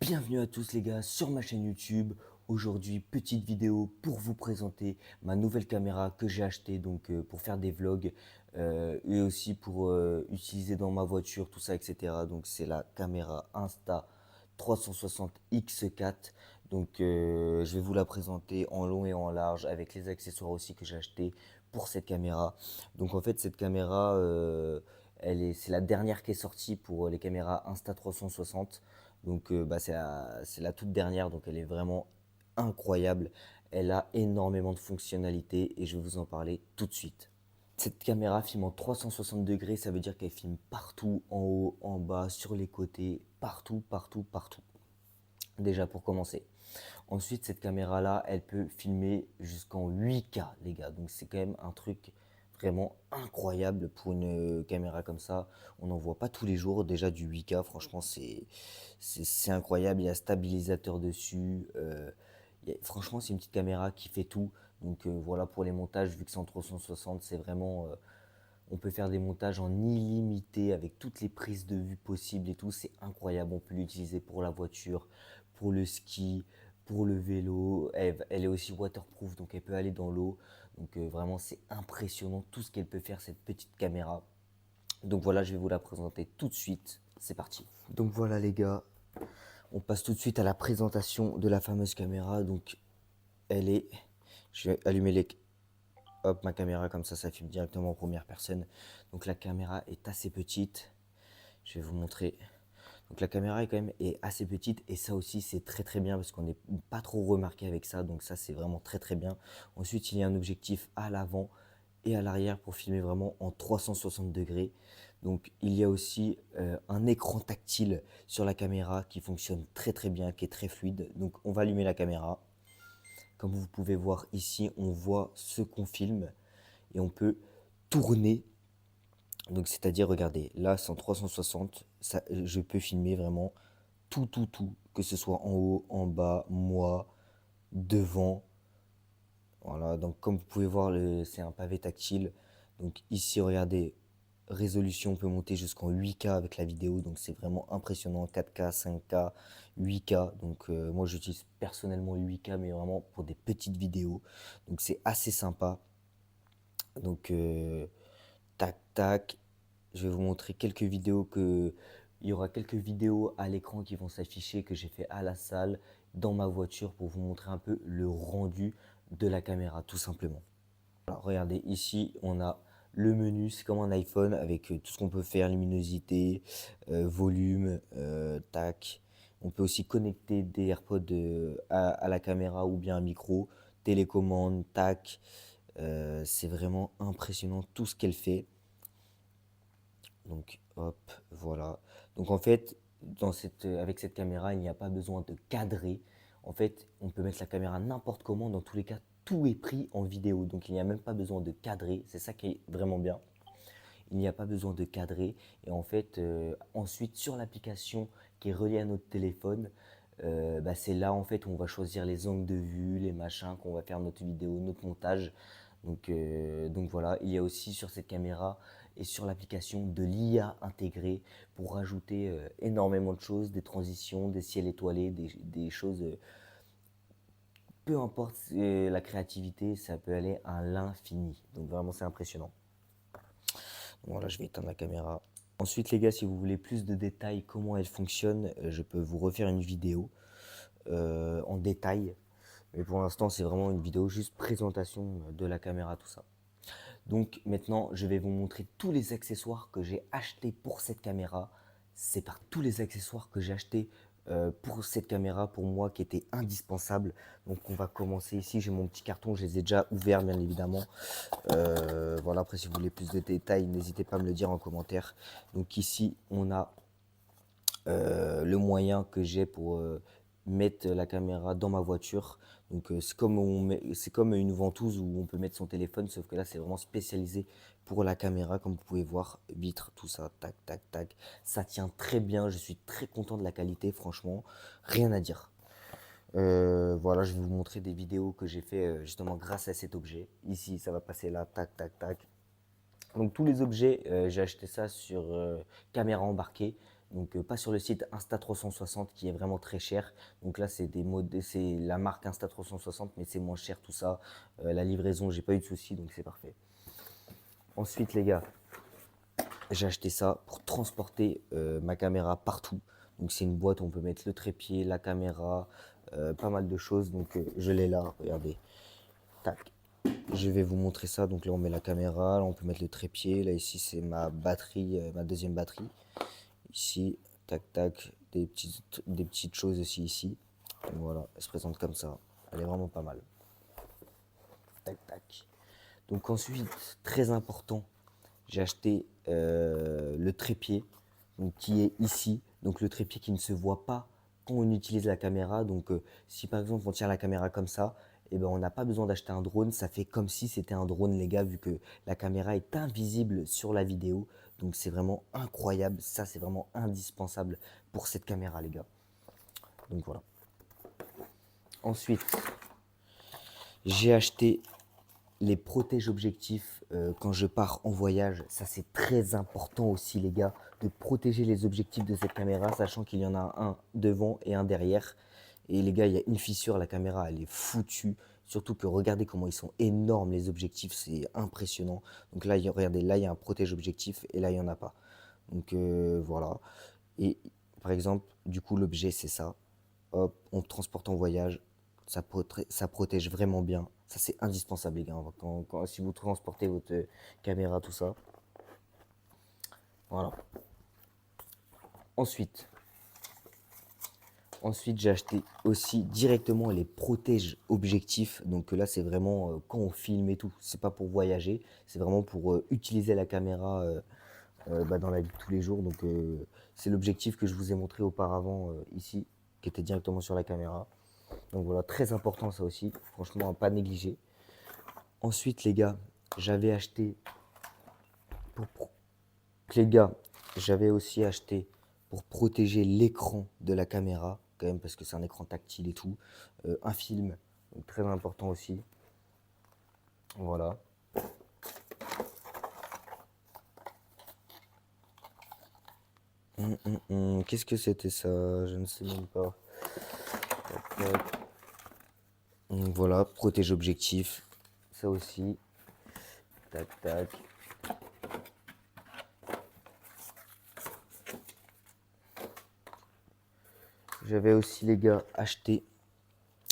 Bienvenue à tous les gars sur ma chaîne YouTube. Aujourd'hui, petite vidéo pour vous présenter ma nouvelle caméra que j'ai achetée pour faire des vlogs et aussi pour utiliser dans ma voiture, tout ça, etc. Donc c'est la caméra Insta360X4. Je vais vous la présenter en long et en large avec les accessoires aussi que j'ai acheté pour cette caméra. Donc en fait cette caméra, c'est la dernière qui est sortie pour les caméras Insta360. C'est la toute dernière, donc elle est vraiment incroyable. Elle a énormément de fonctionnalités et je vais vous en parler tout de suite. Cette caméra filme en 360 degrés, ça veut dire qu'elle filme partout, en haut, en bas, sur les côtés, partout, partout, partout. Déjà pour commencer. Ensuite, cette caméra-là, elle peut filmer jusqu'en 8K, les gars. Donc c'est quand même un truc vraiment incroyable pour une caméra comme ça. On n'en voit pas tous les jours. Déjà du 8K, franchement, c'est incroyable. Il y a stabilisateur dessus. Franchement, c'est une petite caméra qui fait tout. Voilà, pour les montages, vu que c'est en 360, c'est vraiment... on peut faire des montages en illimité avec toutes les prises de vue possibles et tout. C'est incroyable. On peut l'utiliser pour la voiture, pour le ski, pour le vélo. Elle est aussi waterproof, donc elle peut aller dans l'eau. Vraiment, c'est impressionnant tout ce qu'elle peut faire, cette petite caméra. Donc voilà, je vais vous la présenter tout de suite. C'est parti. Donc voilà les gars, on passe tout de suite à la présentation de la fameuse caméra. Donc elle est... Je vais allumer les... Hop, ma caméra, comme ça filme directement en première personne. Donc la caméra est assez petite. Je vais vous montrer. Donc la caméra est assez petite et ça aussi c'est très très bien parce qu'on n'est pas trop remarqué avec ça. Donc ça c'est vraiment très très bien. Ensuite il y a un objectif à l'avant et à l'arrière pour filmer vraiment en 360 degrés. Donc il y a aussi un écran tactile sur la caméra qui fonctionne très très bien, qui est très fluide. Donc on va allumer la caméra. Comme vous pouvez voir ici, on voit ce qu'on filme et on peut tourner. Donc c'est-à-dire, regardez, là c'est en 360, ça, je peux filmer vraiment tout, tout, tout, que ce soit en haut, en bas, moi, devant. Voilà, donc comme vous pouvez voir, c'est un pavé tactile. Donc ici, regardez, résolution, on peut monter jusqu'en 8K avec la vidéo, donc c'est vraiment impressionnant, 4K, 5K, 8K. Moi j'utilise personnellement 8K, mais vraiment pour des petites vidéos. Donc c'est assez sympa. Donc tac, tac, je vais vous montrer quelques vidéos il y aura quelques vidéos à l'écran qui vont s'afficher que j'ai fait à la salle, dans ma voiture pour vous montrer un peu le rendu de la caméra tout simplement. Alors regardez ici on a le menu, c'est comme un iPhone avec tout ce qu'on peut faire, luminosité, volume, tac. On peut aussi connecter des AirPods à la caméra ou bien un micro, télécommande, tac. C'est vraiment impressionnant tout ce qu'elle fait. Donc hop, voilà. Donc en fait, avec cette caméra, il n'y a pas besoin de cadrer. En fait, on peut mettre la caméra n'importe comment. Dans tous les cas, tout est pris en vidéo. Donc il n'y a même pas besoin de cadrer. C'est ça qui est vraiment bien. Il n'y a pas besoin de cadrer. Et en fait, ensuite, sur l'application qui est reliée à notre téléphone, c'est là en fait où on va choisir les angles de vue, les machins, qu'on va faire notre vidéo, notre montage. Donc voilà, il y a aussi sur cette caméra et sur l'application de l'IA intégrée pour rajouter énormément de choses, des transitions, des ciels étoilés, des choses, peu importe la créativité, ça peut aller à l'infini. Donc vraiment c'est impressionnant. Voilà, je vais éteindre la caméra. Ensuite les gars, si vous voulez plus de détails, comment elle fonctionne, je peux vous refaire une vidéo en détail. Mais pour l'instant, c'est vraiment une vidéo juste présentation de la caméra, tout ça. Donc maintenant, je vais vous montrer tous les accessoires que j'ai achetés pour cette caméra. C'est par tous les accessoires que j'ai achetés pour cette caméra, pour moi, qui était indispensable. Donc on va commencer ici, j'ai mon petit carton, je les ai déjà ouverts bien évidemment. Voilà, après si vous voulez plus de détails, n'hésitez pas à me le dire en commentaire. Donc ici, on a le moyen que j'ai pour mettre la caméra dans ma voiture. C'est comme une ventouse où on peut mettre son téléphone, sauf que là c'est vraiment spécialisé pour la caméra, comme vous pouvez voir, vitre, tout ça, tac, tac, tac. Ça tient très bien, je suis très content de la qualité, franchement, rien à dire. Voilà, je vais vous montrer des vidéos que j'ai fait justement grâce à cet objet. Ici, ça va passer là, tac, tac, tac. Donc tous les objets, j'ai acheté ça sur caméra embarquée. Donc pas sur le site Insta360 qui est vraiment très cher. Donc là c'est c'est la marque Insta360 mais c'est moins cher tout ça. La livraison, j'ai pas eu de soucis donc c'est parfait. Ensuite les gars, j'ai acheté ça pour transporter ma caméra partout. Donc c'est une boîte où on peut mettre le trépied, la caméra, pas mal de choses. Donc je l'ai là, regardez. Tac. Je vais vous montrer ça. Donc là on met la caméra, là on peut mettre le trépied. Là ici c'est ma batterie, ma deuxième batterie. Ici, tac tac, des petites choses aussi ici. Donc voilà, elle se présente comme ça. Elle est vraiment pas mal. Tac tac. Donc ensuite, très important, j'ai acheté le trépied donc, qui est ici. Donc le trépied qui ne se voit pas quand on utilise la caméra. Donc si par exemple on tient la caméra comme ça, eh ben, on n'a pas besoin d'acheter un drone. Ça fait comme si c'était un drone les gars vu que la caméra est invisible sur la vidéo. Donc c'est vraiment incroyable. Ça c'est vraiment indispensable pour cette caméra les gars. Donc voilà. Ensuite, j'ai acheté les protèges objectifs quand je pars en voyage, ça c'est très important aussi les gars, de protéger les objectifs de cette caméra, sachant qu'il y en a un devant et un derrière. Et les gars, il y a une fissure, la caméra elle est foutue. Surtout que regardez comment ils sont énormes les objectifs, c'est impressionnant. Donc là, regardez, là il y a un protège objectif et là il n'y en a pas. Donc voilà. Et par exemple, du coup l'objet c'est ça. Hop, on transporte en voyage, ça protège vraiment bien. Ça, c'est indispensable, les gars. Si vous transportez votre caméra, tout ça. Voilà. Ensuite, j'ai acheté aussi directement les protèges objectifs. Donc là, c'est vraiment quand on filme et tout. C'est pas pour voyager, c'est vraiment pour utiliser la caméra dans la vie de tous les jours. Donc c'est l'objectif que je vous ai montré auparavant ici, qui était directement sur la caméra. Donc voilà, très important ça aussi. Franchement, à pas négliger. Ensuite, les gars, j'avais acheté pour, les gars, j'avais aussi acheté pour protéger l'écran de la caméra, quand même, parce que c'est un écran tactile et tout, un film, donc très important aussi. Voilà. Qu'est-ce que c'était ça? Je ne sais même pas. Tac, tac. Voilà, protège objectif, ça aussi. Tac, tac. J'avais aussi, les gars, acheté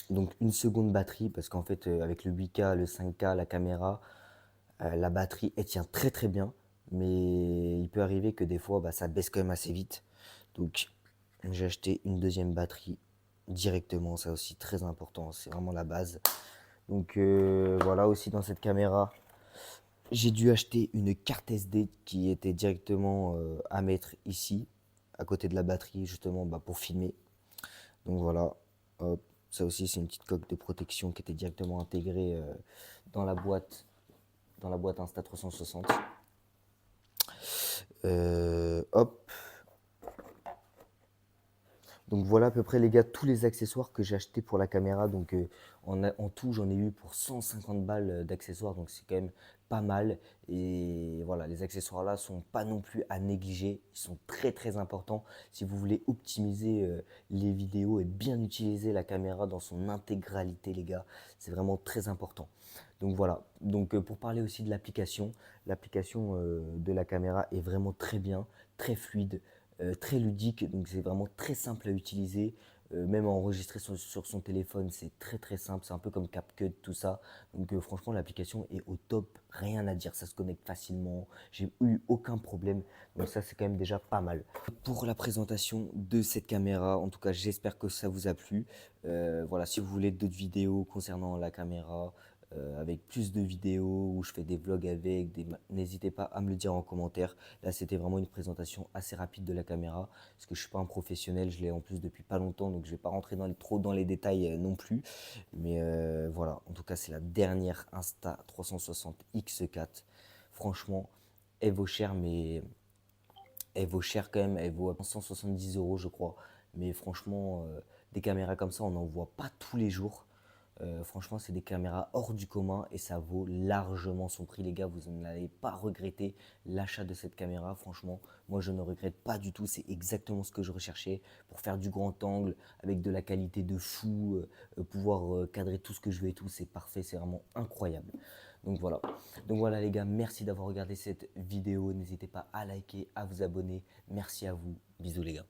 donc une seconde batterie parce qu'en fait, avec le 8K, le 5K, la caméra, la batterie, elle tient très très bien. Mais il peut arriver que des fois, bah, ça baisse quand même assez vite. Donc, j'ai acheté une deuxième batterie directement. Ça aussi, très important. C'est vraiment la base. Donc, voilà, aussi dans cette caméra, j'ai dû acheter une carte SD qui était directement à mettre ici, à côté de la batterie, justement bah, pour filmer. Donc voilà, hop, ça aussi c'est une petite coque de protection qui était directement intégrée dans la boîte, Insta360. Hop, donc voilà à peu près les gars tous les accessoires que j'ai achetés pour la caméra. Donc en tout j'en ai eu pour 150 balles d'accessoires, donc c'est quand même pas mal. Et voilà, les accessoires là sont pas non plus à négliger, ils sont très très importants si vous voulez optimiser les vidéos et bien utiliser la caméra dans son intégralité les gars, c'est vraiment très important. Donc voilà, donc pour parler aussi de l'application, de la caméra est vraiment très bien, très fluide, très ludique, donc c'est vraiment très simple à utiliser. Même à enregistrer sur son téléphone, c'est très très simple, c'est un peu comme CapCut, tout ça. Donc franchement, l'application est au top, rien à dire, ça se connecte facilement, j'ai eu aucun problème, donc ça c'est quand même déjà pas mal. Pour la présentation de cette caméra, en tout cas j'espère que ça vous a plu. Voilà, si vous voulez d'autres vidéos concernant la caméra, avec plus de vidéos où je fais des vlogs avec, n'hésitez pas à me le dire en commentaire. Là, c'était vraiment une présentation assez rapide de la caméra, parce que je suis pas un professionnel, je l'ai en plus depuis pas longtemps, donc je vais pas rentrer trop dans les détails non plus. Mais voilà, en tout cas, c'est la dernière Insta360 X4. Franchement, elle vaut cher, mais elle vaut cher quand même, elle vaut 170 € je crois. Mais franchement, des caméras comme ça, on n'en voit pas tous les jours. Franchement, c'est des caméras hors du commun et ça vaut largement son prix, les gars. Vous n'allez pas regretter l'achat de cette caméra. Franchement, moi, je ne regrette pas du tout. C'est exactement ce que je recherchais pour faire du grand angle avec de la qualité de fou, pouvoir cadrer tout ce que je veux et tout. C'est parfait, c'est vraiment incroyable. Donc voilà. Donc voilà, les gars, merci d'avoir regardé cette vidéo. N'hésitez pas à liker, à vous abonner. Merci à vous. Bisous, les gars.